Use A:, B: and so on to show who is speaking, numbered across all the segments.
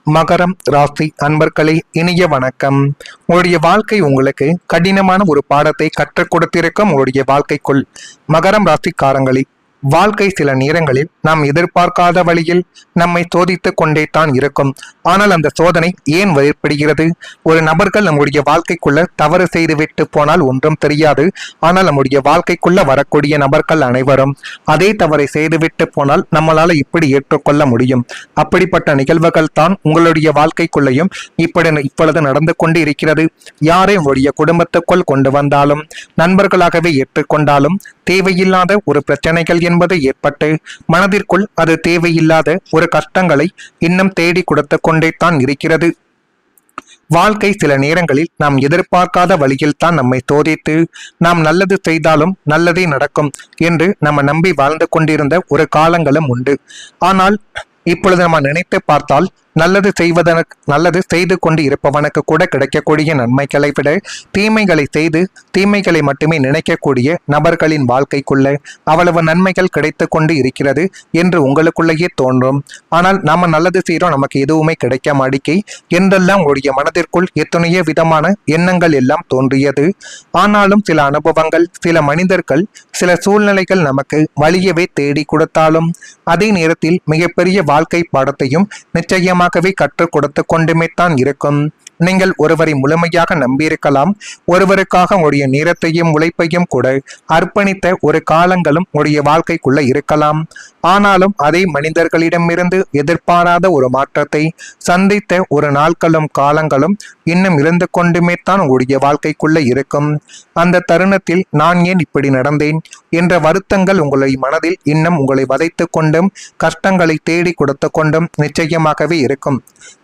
A: மகரம் ராசி அன்பர்களே, இனிய வணக்கம். உங்களுடைய வாழ்க்கை உங்களுக்கு கடினமான ஒரு பாடத்தை கற்றுக் கொடுத்திருக்கும். உங்களுடைய வாழ்க்கைக்குள் மகரம் ராசிக்காரங்களே, வாழ்க்கை சில நேரங்களில் நாம் எதிர்பார்க்காத வழியில் நம்மை சோதித்துக் கொண்டே தான் இருக்கும். ஆனால் அந்த சோதனை ஏன் ஏற்படுகிறது? ஒரு நபர்கள் நம்முடைய வாழ்க்கைக்குள்ள தவறு செய்துவிட்டு போனால் ஒன்றும் தெரியாது. ஆனால் நம்முடைய வாழ்க்கைக்குள்ள வரக்கூடிய நபர்கள் அனைவரும் அதே தவறை செய்துவிட்டு போனால் நம்மளால இப்படி ஏற்றுக்கொள்ள முடியும். அப்படிப்பட்ட நிகழ்வுகள் தான் உங்களுடைய வாழ்க்கைக்குள்ளையும் இப்பொழுது நடந்து கொண்டு இருக்கிறது. யாரை உங்களுடைய குடும்பத்துக்குள் கொண்டு வந்தாலும், நண்பர்களாகவே ஏற்றுக்கொண்டாலும், தேவையில்லாத ஒரு பிரச்சனைகள் என்பது ஏற்பட்டு மனதிற்குள் அது தேவையில்லாத ஒரு கஷ்டங்களை இன்னும் தேடி கொடுத்து கொண்டே தான் இருக்கிறது. வாழ்க்கை சில நேரங்களில் நாம் எதிர்பார்க்காத வழியில் தான் நம்மை சோதித்து, நாம் நல்லது செய்தாலும் நல்லதே நடக்கும் என்று நம்ம நம்பி வாழ்ந்து கொண்டிருந்த ஒரு காலங்களும் உண்டு. ஆனால் இப்பொழுது நம்ம நினைத்து பார்த்தால் நல்லது செய்து கொண்டு இருப்பவனுக்கு கூட கிடைக்கக்கூடிய நன்மைகளை விட தீமைகளை செய்து தீமைகளை மட்டுமே நினைக்கக்கூடிய நபர்களின் வாழ்க்கைக்குள்ள அவ்வளவு நன்மைகள் கிடைத்து கொண்டு இருக்கிறது என்று உங்களுக்குள்ளேயே தோன்றும். ஆனால் நாம நல்லது செய்யறோம், நமக்கு எதுவுமே கிடைக்க மாடிக்கை என்றெல்லாம் உங்களுடைய மனதிற்குள் எத்தனையோ விதமான எண்ணங்கள் எல்லாம் தோன்றியது. ஆனாலும் சில அனுபவங்கள், சில மனிதர்கள், சில சூழ்நிலைகள் நமக்கு வழியவே தேடி கொடுத்தாலும் அதே நேரத்தில் மிகப்பெரிய வாழ்க்கை பாடத்தையும் நிச்சயமாக கற்றுக் கொடுத்து கொண்டுமே தான் இருக்கும். நீங்கள் ஒருவரை முழுமையாக நம்பியிருக்கலாம். ஒருவருக்காக உங்களுடைய நேரத்தையும் உழைப்பையும் கூட அர்ப்பணித்த ஒரு காலங்களும் உங்களுடைய வாழ்க்கைக்குள்ள இருக்கலாம். ஆனாலும் அதே மனிதர்களிடமிருந்து எதிர்பாராத ஒரு மாற்றத்தை சந்தித்த ஒரு நாட்களும் காலங்களும் இன்னும் இருந்து கொண்டுமே தான் உங்களுடைய வாழ்க்கைக்குள்ள இருக்கும். அந்த தருணத்தில் நான் ஏன் இப்படி நடந்தேன் என்ற வருத்தங்கள் உங்களுடைய மனதில் இன்னும் உங்களை வதைத்து கொண்டும் கஷ்டங்களை தேடி கொடுத்து கொண்டும் நிச்சயமாகவே இருக்கும்.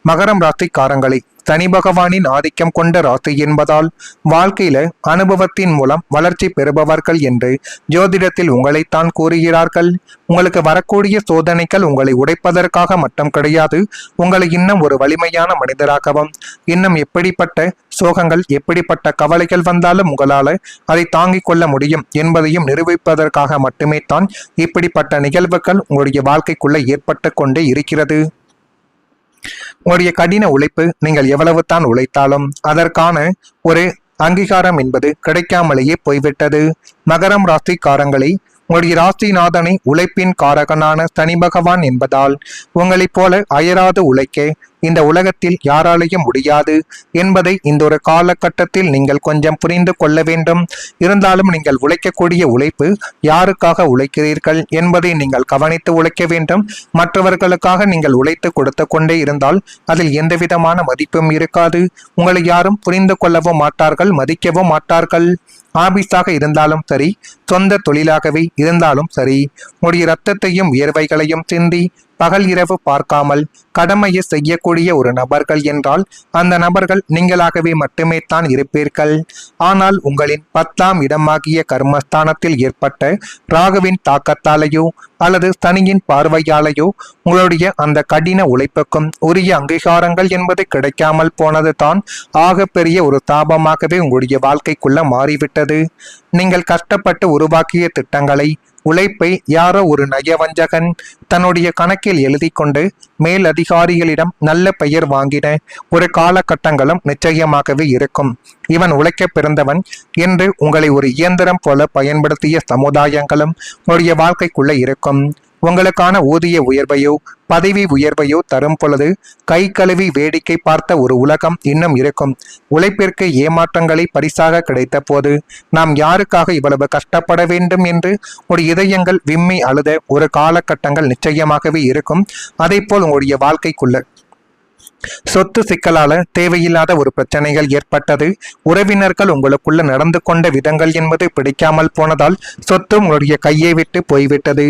A: மகரம் ராசிக்காரங்களை, சனி பகவானின் ஆதிக்கம் கொண்ட ராசி என்பதால் வாழ்க்கையில அனுபவத்தின் மூலம் வளர்ச்சி பெறுபவர்கள் என்று ஜோதிடத்தில் உங்களைத்தான் கூறுகிறார்கள். உங்களுக்கு வரக்கூடிய சோதனைகள் உங்களை உடைப்பதற்காக மட்டும் கிடையாது, உங்களை இன்னும் ஒரு வலிமையான மனிதராகவும், இன்னும் எப்படிப்பட்ட சோகங்கள், எப்படிப்பட்ட கவலைகள் வந்தாலும் உங்களால அதை தாங்கிக் கொள்ள முடியும் என்பதையும் நிரூபிப்பதற்காக மட்டுமே தான் இப்படிப்பட்ட நிகழ்வுகள் உங்களுடைய வாழ்க்கைக்குள்ள ஏற்பட்டு கொண்டே இருக்கிறது. உங்களுடைய கடின உழைப்பு, நீங்கள் எவ்வளவு தான் உழைத்தாலும் அதற்கான ஒரு அங்கீகாரம் என்பது கிடைக்காமலேயே போய்விட்டது. மகரம் ராசிக்காரங்களை, உங்களுடைய ராசிநாதனை உழைப்பின் காரகனான சனி பகவான் என்பதால் உங்களைப் போல அயராது உழைக்க இந்த உலகத்தில் யாராலையும் முடியாது என்பதை இந்த ஒரு காலகட்டத்தில் நீங்கள் கொஞ்சம் புரிந்து கொள்ள வேண்டும். இருந்தாலும் நீங்கள் உழைக்கக்கூடிய உழைப்பு யாருக்காக உழைக்கிறீர்கள் என்பதை நீங்கள் கவனித்து உழைக்க வேண்டும். மற்றவர்களுக்காக நீங்கள் உழைத்து கொடுத்து கொண்டே இருந்தால் அதில் எந்த விதமான மதிப்பும் இருக்காது. உங்களை யாரும் புரிந்து கொள்ளவும் மாட்டார்கள், மதிக்கவும் மாட்டார்கள். ஆபீஸாக இருந்தாலும் சரி, சொந்த தொழிலாகவே இருந்தாலும் சரி, உங்களுடைய இரத்தத்தையும் வியர்வைகளையும் சிந்தி பகல் இரவு பார்க்காமல் கடமையை செய்யக்கூடிய ஒரு நபர்கள் என்றால் அந்த நபர்கள் நீங்களாகவே மட்டுமே தான் இருப்பீர்கள். ஆனால் உங்களின் 10ஆம் இடமாகிய கர்மஸ்தானத்தில் ஏற்பட்ட ராகுவின் தாக்கத்தாலேயோ அல்லது சனியின் பார்வையாலேயோ உங்களுடைய அந்த கடின உழைப்புக்கும் உரிய அங்கீகாரங்கள் என்பது கிடைக்காமல் போனது தான் ஆகப்பெரிய ஒரு தாபமாகவே உங்களுடைய வாழ்க்கைக்குள்ள மாறிவிட்டது. நீங்கள் கஷ்டப்பட்டு உருவாக்கிய திட்டங்களை, உழைப்பை யாரோ ஒரு நயவஞ்சகன் தன்னுடைய கணக்கில் எழுதி கொண்டு மேல் அதிகாரிகளிடம் நல்ல பெயர் வாங்கின ஒரு காலகட்டங்களும் நிச்சயமாகவே இருக்கும். இவன் உழைக்க பிறந்தவன் என்று உங்களை ஒரு இயந்திரம் போல பயன்படுத்திய சமுதாயங்களும் உங்களுடைய வாழ்க்கைக்குள்ள இருக்கும். உங்களுக்கான ஊதிய உயர்வையோ பதவி உயர்வையோ தரும் பொழுது கை கழுவி வேடிக்கை பார்த்த ஒரு உலகம் இன்னும் இருக்கும். உழைப்பிற்கு ஏமாற்றங்களை பரிசாக கிடைத்த போது நாம் யாருக்காக இவ்வளவு கஷ்டப்பட வேண்டும் என்று ஒரு இதயங்கள் விம்மி அழுத ஒரு காலகட்டங்கள் நிச்சயமாகவே இருக்கும். அதை போல் உங்களுடைய வாழ்க்கைக்குள்ள சொத்து சிக்கலால தேவையில்லாத ஒரு பிரச்சனைகள் ஏற்பட்டது. உறவினர்கள் உங்களுக்குள்ள நடந்து கொண்ட விதங்கள் என்பது பிடிக்காமல் போனதால் சொத்து உங்களுடைய கையை விட்டு போய்விட்டது.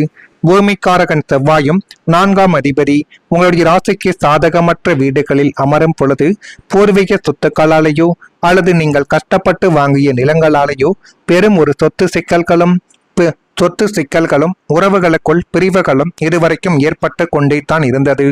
A: பூமிக்காரகன் செவ்வாயும் 4ஆம் அதிபதி உங்களுடைய ராசிக்கு சாதகமற்ற வீடுகளில் அமரும் பொழுது பூர்வீக சொத்துக்களாலேயோ அல்லது நீங்கள் கஷ்டப்பட்டு வாங்கிய நிலங்களாலேயோ பெரும் ஒரு சொத்து சிக்கல்களும் உறவுகளுக்குள் பிரிவுகளும் இதுவரைக்கும் ஏற்பட்டு கொண்டே தான் இருந்தது.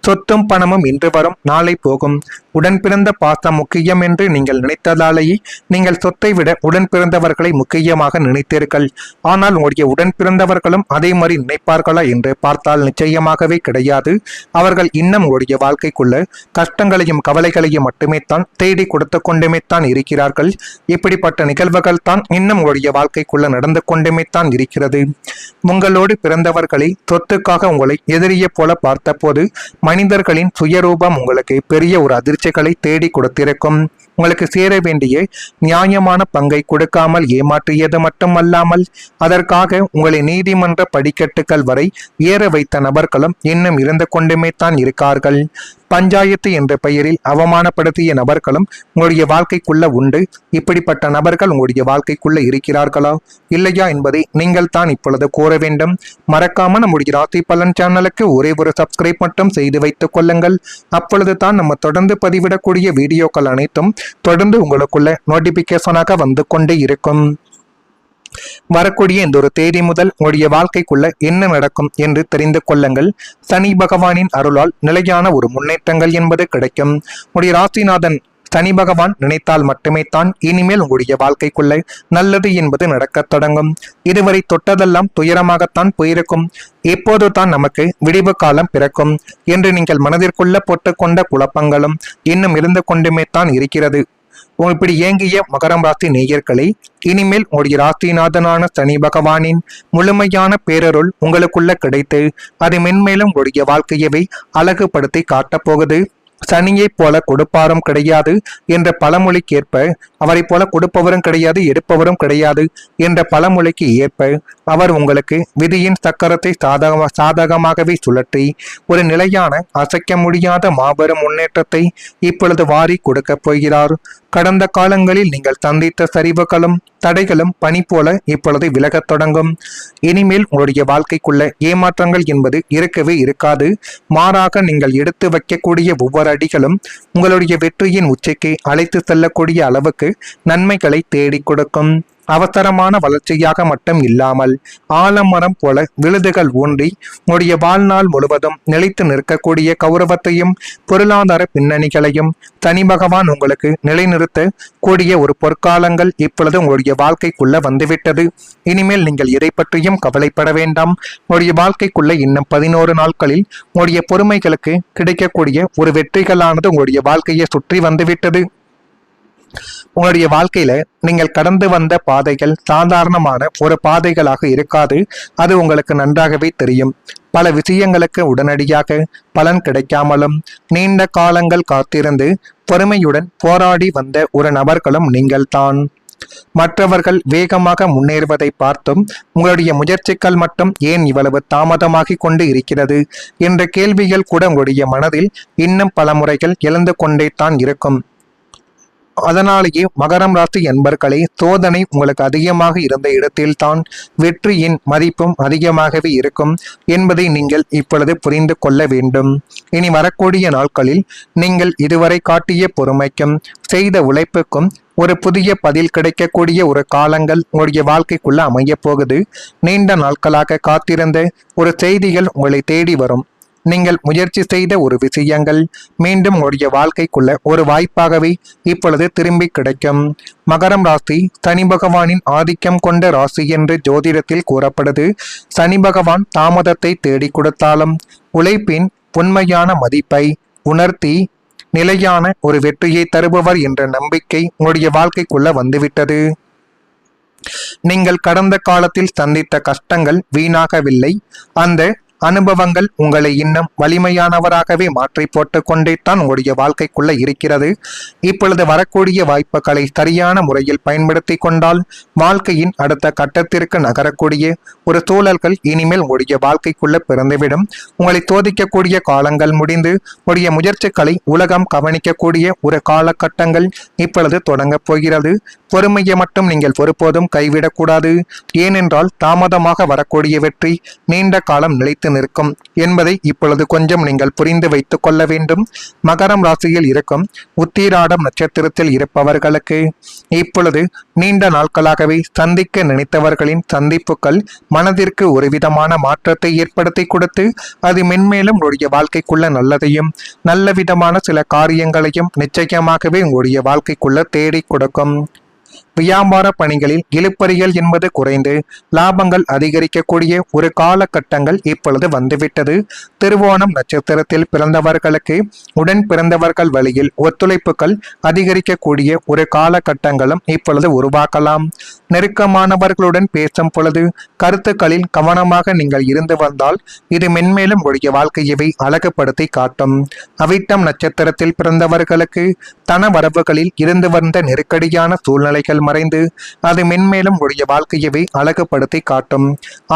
A: சொத்தும் பணமும் இன்று வரும் நாளை போகும். உடன் பிறந்த பாசம் முக்கியம் என்று நீங்கள் நினைத்ததாலேயே நீங்கள் சொத்தை விட உடன் பிறந்தவர்களை முக்கியமாக நினைத்தீர்கள். ஆனால் உங்களுடைய உடன் பிறந்தவர்களும் அதே மாதிரி நினைப்பார்களா என்று பார்த்தால் நிச்சயமாகவே கிடையாது. அவர்கள் இன்னும் உங்களுடைய வாழ்க்கைக்குள்ள கஷ்டங்களையும் கவலைகளையும் மட்டுமே தான் தேடி கொடுத்து கொண்டுமே தான் இருக்கிறார்கள். இப்படிப்பட்ட நிகழ்வுகள் தான் இன்னும் உங்களுடைய வாழ்க்கைக்குள்ள நடந்து கொண்டுமே தான் இருக்கிறது. உங்களோடு பிறந்தவர்களை சொத்துக்காக உங்களை எதிரியை போல பார்த்தபோது மனிதர்களின் சுயரூபம் உங்களுக்கு பெரிய ஒரு அதிர்ச்சிகளை தேடி கொடுத்திருக்கும். உங்களுக்கு சேர வேண்டிய நியாயமான பங்கை கொடுக்காமல் ஏமாற்றியது மட்டுமல்லாமல் அதற்காக உங்களை நீதிமன்ற படிக்கட்டுகள் வரை ஏற வைத்த நபர்களும் இன்னும் இருந்து கொண்டுமே தான் இருக்கார்கள். பஞ்சாயத்து என்ற பெயரில் அவமானப்படுத்திய நபர்களும் உங்களுடைய வாழ்க்கைக்குள்ள உண்டு. இப்படிப்பட்ட நபர்கள் உங்களுடைய வாழ்க்கைக்குள்ள இருக்கிறார்களா இல்லையா என்பதை நீங்கள் தான் இப்பொழுது கூற வேண்டும். மறக்காம நம்முடைய ராசி பலன் சேனலுக்கு ஒரே ஒரு சப்ஸ்கிரைப் மட்டும் செய்து வைத்துக் கொள்ளுங்கள். அப்பொழுது தான் நம்ம தொடர்ந்து பதிவிடக்கூடிய வீடியோக்கள் அனைத்தும் தொடர்ந்து உங்களுக்குள்ள நோட்டிபிகேஷனாக வந்து கொண்டே இருக்கும். வரக்கூடிய இந்த ஒரு தேதி முதல் உங்களுடைய வாழ்க்கைக்குள்ள என்ன நடக்கும் என்று தெரிந்து கொள்ளுங்கள். சனி பகவானின் அருளால் நிலையான ஒரு முன்னேற்றங்கள் என்பது கிடைக்கும். உங்களுடைய ராசிநாதன் சனி பகவான் நினைத்தால் மட்டுமே தான் இனிமேல் உங்களுடைய வாழ்க்கைக்குள்ள நல்லது என்பது நடக்கத் தொடங்கும். இதுவரை தொட்டதெல்லாம் துயரமாகத்தான் போயிருக்கும். எப்போது தான் நமக்கு விடிவு காலம் பிறக்கும் என்று நீங்கள் மனதிற்குள்ள போட்டுக்கொண்ட குழப்பங்களும் இன்னும் இருந்து கொண்டுமே தான் இருக்கிறது. இப்படி ஏங்கிய மகரம் ராசி நேயர்களை இனிமேல் உங்களுடைய ராசிநாதனான சனி பகவானின் முழுமையான பேரருள் உங்களுக்குள்ள கிடைத்து அது மென்மேலும் உங்களுடைய வாழ்க்கையவை அழகுபடுத்தி காட்டப்போகுது. சனியை போல கொடுப்பாரும் கிடையாது என்ற பழமொழிக்கு ஏற்ப அவரை போல கொடுப்பவரும் கிடையாது எடுப்பவரும் கிடையாது என்ற பழமொழிக்கு ஏற்ப அவர் உங்களுக்கு விதியின் சக்கரத்தை சாதகமாகவே சுழற்றி ஒரு நிலையான அசைக்க முடியாத மாபெரும் முன்னேற்றத்தை இப்பொழுது வாரி கொடுக்க போகிறார். கடந்த காலங்களில் நீங்கள் சந்தித்த சரிவுகளும் தடைகளும் பனி போல இப்பொழுது விலகத் தொடங்கும். இனிமேல் உங்களுடைய வாழ்க்கைக்குள்ள ஏமாற்றங்கள் என்பது இருக்கவே இருக்காது. மாறாக நீங்கள் எடுத்து வைக்கக்கூடிய ஒவ்வொரு அடிகளும் உங்களுடைய வெற்றியின் உச்சிக்கு அழைத்து செல்லக்கூடிய அளவுக்கு நன்மைகளை தேடி கொடுக்கும். அவசரமான வளர்ச்சியாக மட்டும் இல்லாமல் ஆலமரம் போல விழுதுகள் ஊன்றி உங்களுடைய வாழ்நாள் முழுவதும் நிலைத்து நிற்கக்கூடிய கௌரவத்தையும் பொருளாதார பின்னணிகளையும் சனி பகவான் உங்களுக்கு நிலைநிறுத்த கூடிய ஒரு பொற்காலங்கள் இப்பொழுது உங்களுடைய வாழ்க்கைக்குள்ள வந்துவிட்டது. இனிமேல் நீங்கள் எதை பற்றியும் கவலைப்பட வேண்டாம். உங்களுடைய வாழ்க்கைக்குள்ள இன்னும் 11 நாட்களில் உங்களுடைய பொறுமைகளுக்கு கிடைக்கக்கூடிய ஒரு வெற்றிகளானது உங்களுடைய வாழ்க்கையை சுற்றி வந்துவிட்டது. உங்களுடைய வாழ்க்கையில நீங்கள் கடந்து வந்த பாதைகள் சாதாரணமான ஒரு பாதைகளாக இருக்காது. அது உங்களுக்கு நன்றாகவே தெரியும். பல விஷயங்களுக்கு உடனடியாக பலன் கிடைக்காமலும் நீண்ட காலங்கள் காத்திருந்து பொறுமையுடன் போராடி வந்த ஒரு நபர்களும் நீங்கள் தான். மற்றவர்கள் வேகமாக முன்னேறுவதை பார்த்தும் உங்களுடைய முயற்சிகள் மட்டும் ஏன் இவ்வளவு தாமதமாகி கொண்டு இருக்கிறது என்ற கேள்விகள் கூட உங்களுடைய மனதில் இன்னும் பல முறைகள் எழுந்து கொண்டே தான் இருக்கும். அதனாலேயே மகரம் ராசி என்பர்களே சோதனை உங்களுக்கு அதிகமாக இருந்த இடத்தில்தான் வெற்றியின் மதிப்பும் அதிகமாகவே இருக்கும் என்பதை நீங்கள் இப்பொழுது புரிந்து கொள்ள வேண்டும். இனி வரக்கூடிய நாட்களில் நீங்கள் இதுவரை காட்டிய பொறுமைக்கும் செய்த உழைப்புக்கும் ஒரு புதிய பதில் கிடைக்கக்கூடிய ஒரு காலங்கள் உங்களுடைய வாழ்க்கைக்குள்ள அமைய போகுது. நீண்ட நாட்களாக காத்திருந்த ஒரு செய்திகள் உங்களை தேடி வரும். நீங்கள் முயற்சி செய்த ஒரு விஷயங்கள் மீண்டும் உங்களுடைய வாழ்க்கைக்குள்ள ஒரு வாய்ப்பாகவே இப்பொழுது திரும்பி கிடைக்கும். மகரம் ராசி சனி பகவானின் ஆதிக்கம் கொண்ட ராசி என்று ஜோதிடத்தில் கூறப்படுது. சனி பகவான் தாமதத்தை தேடி கொடுத்தாலும் உழைப்பின் உண்மையான மதிப்பை உணர்த்தி நிலையான ஒரு வெற்றியை தருபவர் என்ற நம்பிக்கை உங்களுடைய வாழ்க்கைக்குள்ள வந்துவிட்டது. நீங்கள் கடந்த காலத்தில் சந்தித்த கஷ்டங்கள் வீணாகவில்லை. அந்த அனுபவங்கள் உங்களை இன்னும் வலிமையானவராகவே மாற்றி போட்டு கொண்டே தான் உங்களுடைய வாழ்க்கைக்குள்ள இருக்கிறது. இப்பொழுது வரக்கூடிய வாய்ப்புகளை சரியான முறையில் பயன்படுத்தி கொண்டால் வாழ்க்கையின் அடுத்த கட்டத்திற்கு நகரக்கூடிய ஒரு சூழல்கள் இனிமேல் உங்களுடைய வாழ்க்கைக்குள்ள பிறந்துவிடும். உங்களை சோதிக்கக்கூடிய காலங்கள் முடிந்து உங்களுடைய முயற்சிகளை உலகம் கவனிக்கக்கூடிய ஒரு காலகட்டங்கள் இப்பொழுது தொடங்கப் போகிறது. பொறுமையை மட்டும் நீங்கள் ஒருபோதும் கைவிடக்கூடாது. ஏனென்றால் தாமதமாக வரக்கூடிய வெற்றி நீண்ட காலம் நிலைத்து நிலைத்து நிற்கும் என்பதை இப்பொழுது கொஞ்சம் நீங்கள் புரிந்து வைத்துக் கொள்ள வேண்டும். மகரம் ராசியில் இருக்கும் உத்திராடம் நட்சத்திரத்தில் இருப்பவர்களுக்கு இப்பொழுது நீண்ட நாட்களாகவே சந்திக்க நினைத்தவர்களின் சந்திப்புகள் மனதிற்கு ஒரு விதமான மாற்றத்தை ஏற்படுத்தி கொடுத்து அது மென்மேலும் உங்களுடைய வாழ்க்கைக்குள்ள நல்லதையும் நல்ல விதமான சில காரியங்களையும் நிச்சயமாகவே உங்களுடைய வாழ்க்கைக்குள்ள தேடி கொடுக்கும். வியாபார பணிகளில் இழுபறிகள் என்பது குறைந்து லாபங்கள் அதிகரிக்கக்கூடிய ஒரு காலகட்டங்கள் இப்பொழுது வந்துவிட்டது. திருவோணம் நட்சத்திரத்தில் பிறந்தவர்களுக்கு உடன் பிறந்தவர்கள் வழியில் ஒத்துழைப்புகள் அதிகரிக்கக்கூடிய ஒரு காலகட்டங்களும் இப்பொழுது உருவாக்கலாம். நெருக்கமானவர்களுடன் பேசும் பொழுது கருத்துக்களில் கவனமாக நீங்கள் இருந்து வந்தால் இது மென்மேலும் உடைய வாழ்க்கையவை அழகுபடுத்தி காட்டும். அவிட்டம் நட்சத்திரத்தில் பிறந்தவர்களுக்கு தன வரவுகளில் இருந்து வந்த நெருக்கடியான சூழ்நிலைகள் மறைந்து அது மென்மேலும் உடைய வாழ்க்கையவை அழகுபடுத்தி காட்டும்.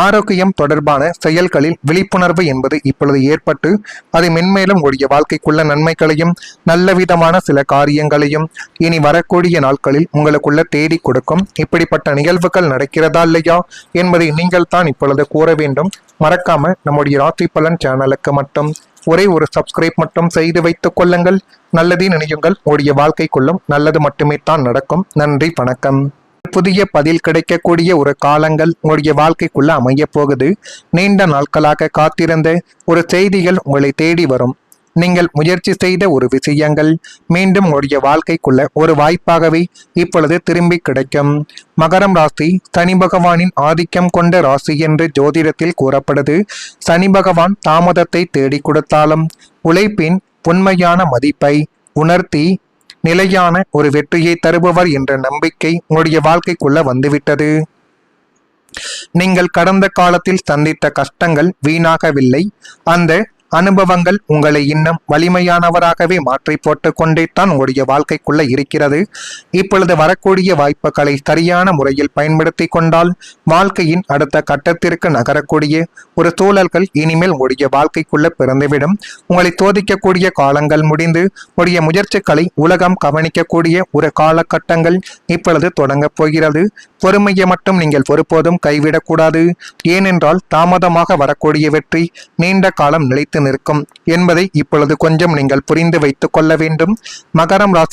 A: ஆரோக்கியம் தொடர்பான செயல்களில் விழிப்புணர்வு என்பது இப்பொழுது ஏற்பட்டு அது மென்மேலும் உடைய வாழ்க்கைக்குள்ள நன்மைகளையும் நல்ல விதமான சில காரியங்களையும் இனி வரக்கூடிய நாட்களில் உங்களுக்குள்ள தேடி கொடுக்கும். இப்படிப்பட்ட நிகழ்வுகள் நடக்கிறதா இல்லையா என்பதை நீங்கள் தான் இப்பொழுது கூற வேண்டும். மறக்காம நம்முடைய ராசி பலன் சேனலுக்கு மட்டும் ஒரே ஒரு சப்ஸ்கிரைப் மட்டும் செய்து வைத்துக் கொள்ளுங்கள். நல்லதே நினையுங்கள். உடைய வாழ்க்கைக்குள்ளும் நல்லது மட்டுமே தான் நடக்கும். நன்றி, வணக்கம். புதிய பதில் கிடைக்கக்கூடிய ஒரு காலங்கள் உங்களுடைய வாழ்க்கைக்குள்ள அமைய போகுது. நீண்ட நாட்களாக காத்திருந்த ஒரு செய்திகள் உங்களை தேடி வரும். நீங்கள் முயற்சி செய்த ஒரு விஷயங்கள் மீண்டும் உங்களுடைய வாழ்க்கைக்குள்ள ஒரு வாய்ப்பாகவே இப்பொழுது திரும்பி கிடைக்கும். மகரம் ராசி சனி பகவானின் ஆதிக்கம் கொண்ட ராசி என்று ஜோதிடத்தில் கூறப்படுது. சனி பகவான் தாமதத்தை தேடி கொடுத்தாலும் உழைப்பின் உண்மையான மதிப்பை உணர்த்தி நிலையான ஒரு வெற்றியை தருபவர் என்ற நம்பிக்கை உங்களுடைய வாழ்க்கைக்குள்ள வந்துவிட்டது. நீங்கள் கடந்த காலத்தில் சந்தித்த கஷ்டங்கள் வீணாகவில்லை. அந்த அனுபவங்கள் உங்களை இன்னும் வலிமையானவராகவே மாற்றி போட்டு கொண்டே தான் உங்களுடைய வாழ்க்கைக்குள்ள இருக்கிறது. இப்பொழுது வரக்கூடிய வாய்ப்புகளை சரியான முறையில் பயன்படுத்தி கொண்டால் வாழ்க்கையின் அடுத்த கட்டத்திற்கு நகரக்கூடிய ஒரு சூழல்கள் இனிமேல் உங்களுடைய வாழ்க்கைக்குள்ள பிறந்துவிடும். உங்களை சோதிக்கக்கூடிய காலங்கள் முடிந்து உடைய முயற்சிகளை உலகம் கவனிக்கக்கூடிய ஒரு காலகட்டங்கள் இப்பொழுது தொடங்கப் போகிறது. பொறுமையை மட்டும் நீங்கள் ஒருபோதும் கைவிடக்கூடாது. ஏனென்றால் தாமதமாக வரக்கூடிய வெற்றி நீண்ட காலம் நிலைத்து நிற்கும் என்பதை இப்பொழுது கொஞ்சம் நீங்கள் புரிந்து வைத்துக் கொள்ள வேண்டும். மகரம் ராசி